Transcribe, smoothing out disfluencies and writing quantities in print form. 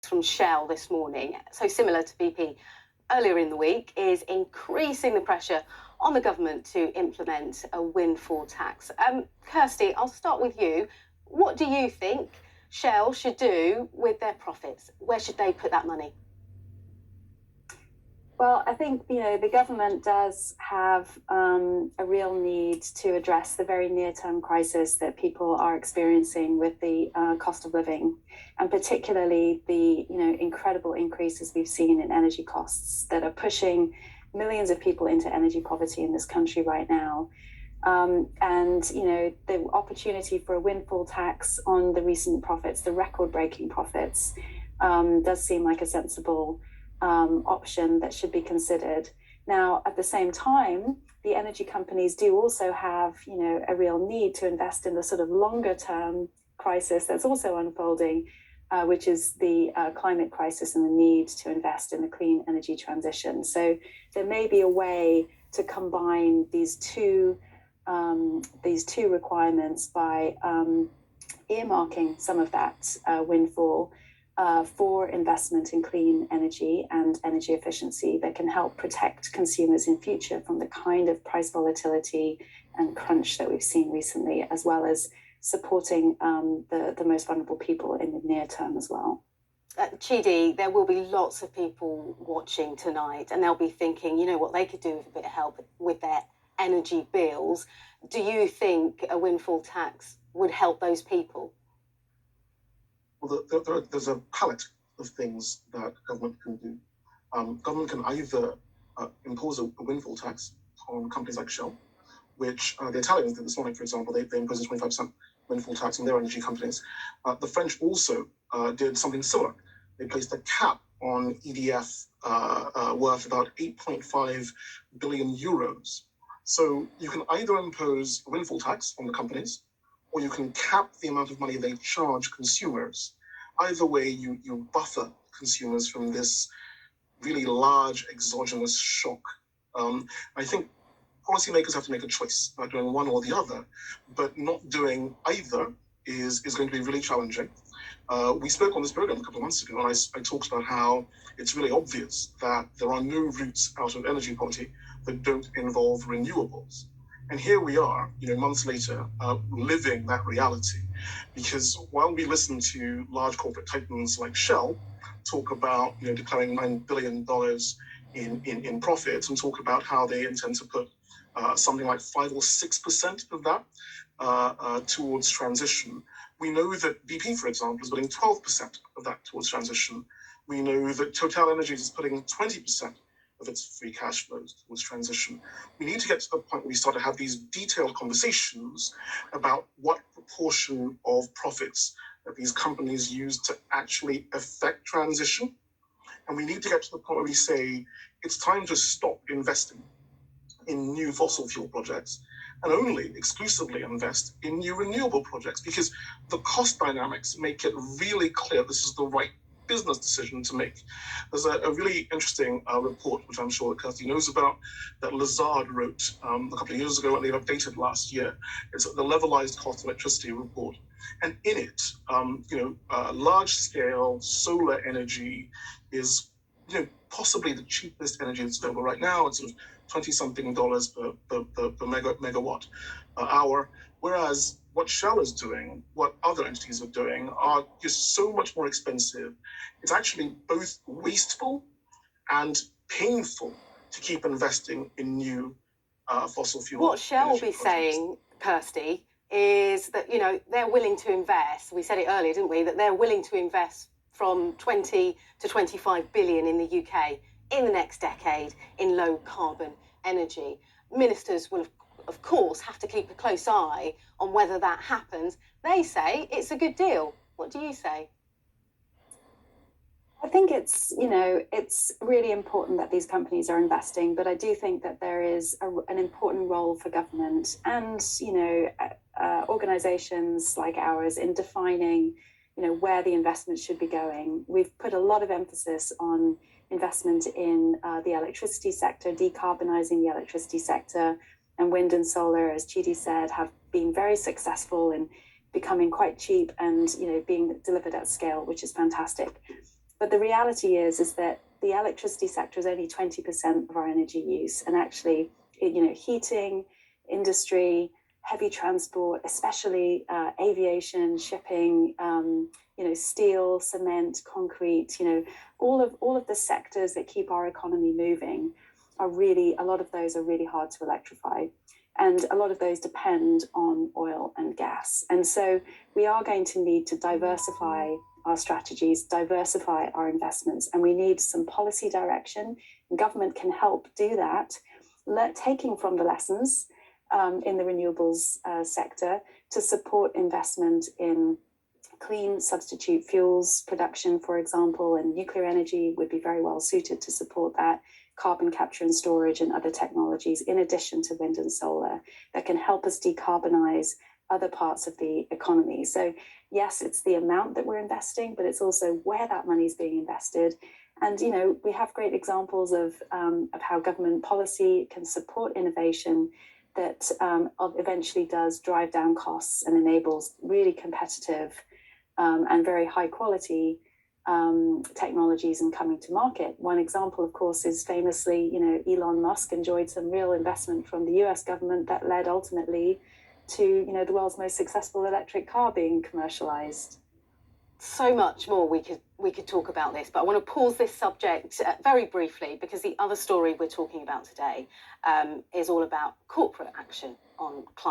from Shell this morning, so similar to BP earlier in the week, is increasing the pressure on the government to implement a windfall tax. Kirsty, I'll start with you. What do you think Shell should do with their profits? Where should they put that money? Well, I think, the government does have a real need to address the very near-term crisis that people are experiencing with the cost of living, and particularly the, incredible increases we've seen in energy costs that are pushing millions of people into energy poverty in this country right now. The opportunity for a windfall tax on the recent profits, the record-breaking profits, does seem like a sensible option that should be considered. Now, at the same time, the energy companies do also have, a real need to invest in the sort of longer term crisis that's also unfolding, which is the climate crisis and the need to invest in the clean energy transition. So there may be a way to combine these two requirements by earmarking some of that windfall for investment in clean energy and energy efficiency that can help protect consumers in future from the kind of price volatility and crunch that we've seen recently, as well as supporting the most vulnerable people in the near term as well. Chidi, there will be lots of people watching tonight and they'll be thinking, what they could do with a bit of help with their energy bills. Do you think a windfall tax would help those people? Well, there's a palette of things that government can do. Government can either impose a windfall tax on companies like Shell, which the Italians did this morning, for example. They imposed a 25% windfall tax on their energy companies. The French also did something similar. They placed a cap on EDF worth about 8.5 billion euros. So you can either impose a windfall tax on the companies, or you can cap the amount of money they charge consumers. Either way, you buffer consumers from this really large exogenous shock. I think policymakers have to make a choice about doing one or the other, but not doing either is going to be really challenging. We spoke on this program a couple of months ago, and I talked about how it's really obvious that there are no routes out of energy poverty that don't involve renewables. And here we are, months later, living that reality. Because while we listen to large corporate titans like Shell talk about, declaring $9 billion in profits and talk about how they intend to put something like 5 or 6% of that towards transition, we know that BP, for example, is putting 12% of that towards transition. We know that Total Energies is putting 20% of its free cash flows towards transition. We need to get to the point where we start to have these detailed conversations about what proportion of profits that these companies use to actually affect transition. And we need to get to the point where we say, it's time to stop investing in new fossil fuel projects and only exclusively invest in new renewable projects, because the cost dynamics make it really clear this is the right business decision to make. There's a really interesting report, which I'm sure that Kirsty knows about, that Lazard wrote a couple of years ago, and they've updated last year. It's the levelized cost of electricity report. And in it, large-scale solar energy is, possibly the cheapest energy that's available right now. It's sort of $20-something per megawatt hour, whereas what Shell is doing, what other entities are doing, are just so much more expensive. It's actually both wasteful and painful to keep investing in new fossil fuel. What Shell will be saying, Kirsty, is that, they're willing to invest. We said it earlier, didn't we? That they're willing to invest from 20 to 25 billion in the UK in the next decade in low carbon energy. Ministers will, of course, have to keep a close eye on whether that happens. They say it's a good deal. What do you say? I think it's really important that these companies are investing, but I do think that there is an important role for government and, organizations like ours in defining, where the investment should be going. We've put a lot of emphasis on investment in the electricity sector, decarbonizing the electricity sector, and wind and solar, as Chidi said, have been very successful in becoming quite cheap and, being delivered at scale, which is fantastic. But the reality is that the electricity sector is only 20% of our energy use, and actually, heating, industry, heavy transport, especially aviation, shipping, steel, cement, concrete, all of the sectors that keep our economy moving a lot of those are really hard to electrify. And a lot of those depend on oil and gas. And so we are going to need to diversify our strategies, diversify our investments, and we need some policy direction. Government can help do that, taking from the lessons in the renewables sector to support investment in clean substitute fuels production, for example, and nuclear energy would be very well suited to support that, carbon capture and storage and other technologies, in addition to wind and solar, that can help us decarbonize other parts of the economy. So yes, it's the amount that we're investing, but it's also where that money is being invested. And, we have great examples of how government policy can support innovation that eventually does drive down costs and enables really competitive and very high quality technologies and coming to market. One example, of course, is famously, Elon Musk enjoyed some real investment from the US government that led ultimately to, the world's most successful electric car being commercialized. So much more we could talk about this, but I want to pause this subject very briefly, because the other story we're talking about today is all about corporate action on climate